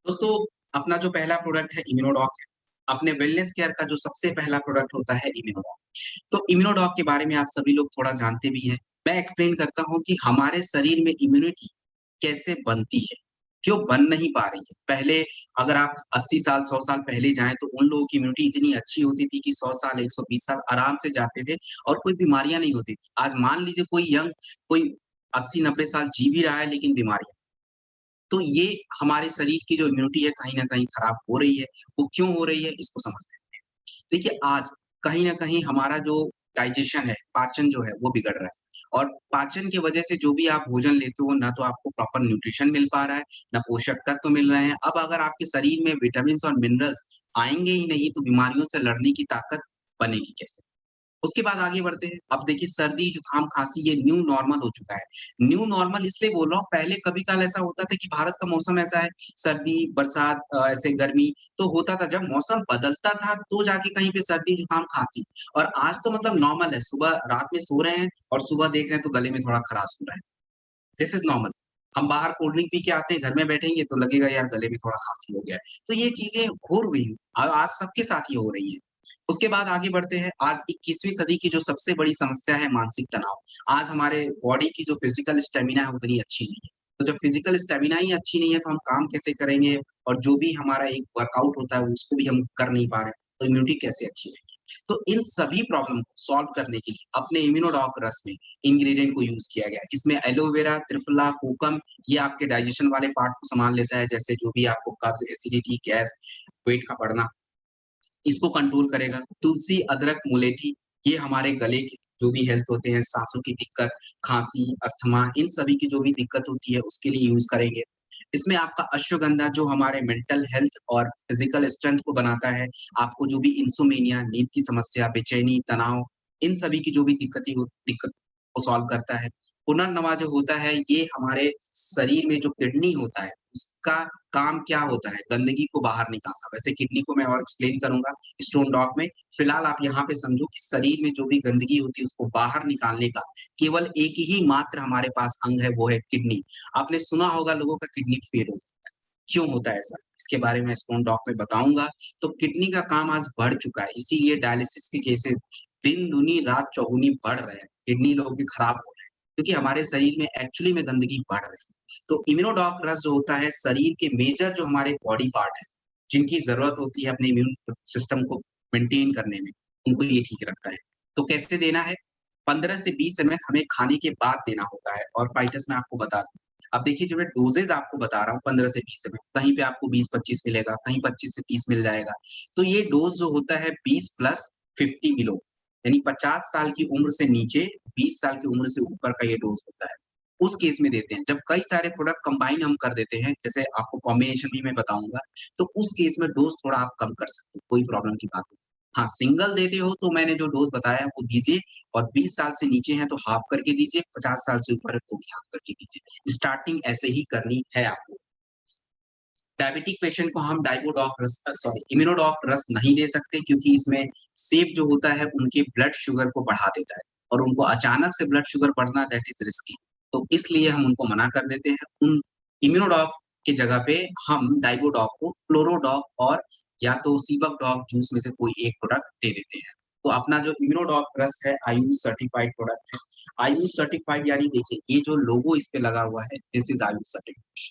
दोस्तों, अपना जो पहला प्रोडक्ट है इम्यूनोडॉक है। अपने वेलनेस केयर का जो सबसे पहला प्रोडक्ट होता है इम्यूनोडॉक। तो इम्यूनोडॉक के बारे में आप सभी लोग थोड़ा जानते भी हैं। मैं एक्सप्लेन करता हूँ कि हमारे शरीर में इम्यूनिटी कैसे बनती है, क्यों बन नहीं पा रही है। पहले अगर आप 80 साल, 100 साल पहले जाएँ तो उन लोगों की इम्यूनिटी इतनी अच्छी होती थी कि 100 साल, 120 साल आराम से जाते थे और कोई बीमारियाँ नहीं होती थी। आज मान लीजिए कोई 80-90 साल जी भी रहा है लेकिन बीमारियाँ तो ये हमारे शरीर की जो इम्यूनिटी है कहीं न कहीं खराब हो रही है। वो क्यों हो रही है इसको समझते हैं। देखिए आज कहीं न कहीं हमारा जो डाइजेशन है, पाचन जो है वो बिगड़ रहा है और पाचन की वजह से जो भी आप भोजन लेते हो ना तो आपको प्रॉपर न्यूट्रिशन मिल पा रहा है, ना पोषक तत्व मिल रहे हैं। अब अगर आपके शरीर में विटामिन्स और मिनरल्स आएँगे ही नहीं तो बीमारियों से लड़ने की ताकत बनेगी कैसे? उसके बाद आगे बढ़ते हैं। अब देखिए सर्दी, जुकाम, खाँसी ये न्यू नॉर्मल हो चुका है। न्यू नॉर्मल इसलिए बोल रहा हूँ पहले कभी-काल ऐसा होता था कि भारत का मौसम ऐसा है, सर्दी, बरसात ऐसे गर्मी तो होता था। जब मौसम बदलता था तो जाके कहीं पे सर्दी, जुकाम, खाँसी और आज तो मतलब नॉर्मल है। सुबह रात में सो रहे हैं और सुबह देख रहे हैं तो गले में थोड़ा खराश हो रहा है। This is normal. हम बाहर कोल्ड ड्रिंक पी के आते हैं, घर में बैठेंगे तो लगेगा यार गले में थोड़ा खाँसी हो गया है। तो ये चीज़ें हो रही हैं। आज सबके साथ ये हो रही हैं। उसके बाद आगे बढ़ते हैं, आज 21वीं सदी की जो सबसे बड़ी समस्या है मानसिक तनाव। आज हमारे बॉडी की जो फिज़िकल स्टैमिना है उतनी अच्छी नहीं है। तो जब फिज़िकल स्टैमिना ही अच्छी नहीं है तो हम काम कैसे करेंगे और जो भी हमारा एक वर्कआउट होता है उसको भी हम कर नहीं पा रहे हैं, तो इम्यूनिटी कैसे अच्छी रहेगी? तो इन सभी प्रॉब्लम को सॉल्व करने के लिए अपने इम्यूनोडॉक रस में इंग्रीडिएंट को यूज़ किया गया है। इसमें एलोवेरा, त्रिफला, कोकम ये आपके डाइजेशन वाले पार्ट को सँभाल लेता है, जैसे जो भी आपको कब्ज़, एसिडिटी, गैस, पेट का बढ़ना इसको कंट्रोल करेगा। तुलसी, अदरक, मुलेठी ये हमारे गले के जो भी हेल्थ होते हैं, साँसों की दिक्कत, खाँसी, अस्थमा इन सभी की जो भी दिक्कत होती है उसके लिए यूज़ करेंगे। इसमें आपका अश्वगंधा जो हमारे मेंटल हेल्थ और फिज़िकल स्ट्रेंथ को बनाता है, आपको जो भी इंसोम्निया, नींद की समस्या, बेचैनी, तनाव इन सभी की जो भी दिक्कत को सॉल्व करता है। पुनर्नवा जो होता है ये हमारे शरीर में जो किडनी होता है, उसका काम क्या होता है? गंदगी को बाहर निकालना। वैसे किडनी को मैं और एक्सप्लेन करूँगा स्टोन डॉग में। फिलहाल आप यहाँ पे समझो कि शरीर में जो भी गंदगी होती है उसको बाहर निकालने का केवल एक ही मात्र हमारे पास अंग है वो है किडनी। आपने सुना होगा लोगों का किडनी फेल हो जाता है। क्यों होता है ऐसा? इसके बारे में स्टोन डॉग में बताऊँगा। तो किडनी का काम आज बढ़ चुका है, इसीलिए डायलिसिस के केसेज़ दिन-दूनी रात चौगुनी बढ़ रहे हैं। किडनी लोगों के खराब हो रहे हैं, क्योंकि हमारे शरीर में एक्चुअली में गंदगी बढ़ रही है। तो इम्यूनोडॉक रस जो होता है शरीर के मेजर जो हमारे बॉडी पार्ट हैं, जिनकी ज़रूरत होती है अपने इम्यून सिस्टम को मेंटेन करने में, उनको ये ठीक रखता है। तो कैसे देना है? 15 से 20 एमएल हमें खाने के बाद देना होता है और फाइटर्स मैं आपको बता दूँ। अब देखिए जो मैं डोज़ेज़ आपको बता रहा हूँ 15 से 20 एमएल, कहीं पे आपको 20-25 मिलेगा, कहीं 25 से 30 मिल जाएगा। तो ये डोज़ जो होता है 20 प्लस 50 किलो, यानी 50 साल की उम्र से नीचे, 20 साल की उम्र से ऊपर का ये डोज़ होता है। उस केस में देते हैं। जब कई सारे प्रोडक्ट कंबाइन हम कर देते हैं, जैसे आपको कॉम्बिनेशन भी मैं बताऊँगा, तो उस केस में डोज़ थोड़ा आप कम कर सकते हो, कोई प्रॉब्लम की बात नहीं। हाँ, सिंगल देते हो तो मैंने जो डोज़ बताया है वो दीजिए और 20 साल से नीचे हैं तो हाफ करके दीजिए, 50 साल से ऊपर है तो भी हाफ करके दीजिए। स्टार्टिंग ऐसे ही करनी है आपको। डायबिटिक पेशेंट को हम इम्यूनोडॉक रस नहीं दे सकते क्योंकि इसमें सेव जो होता है उनके ब्लड शुगर को बढ़ा देता है और उनको अचानक से ब्लड शुगर बढ़ना दैट इज़ रिस्की। तो इसलिए हम उनको मना कर देते हैं। उन इम्यूनोडॉक की जगह पे हम डाइबोडॉक को फ्लोरोडॉक और या तो सीबकडॉक जूस में से कोई एक प्रोडक्ट दे देते हैं। तो अपना जो इम्यूनोडॉक रस है आयुष सर्टिफाइड प्रोडक्ट है। आयुष सर्टिफाइड यानी देखिए ये जो लोगो इस पे लगा हुआ है दिस इज़ आयुष सर्टिफाइड।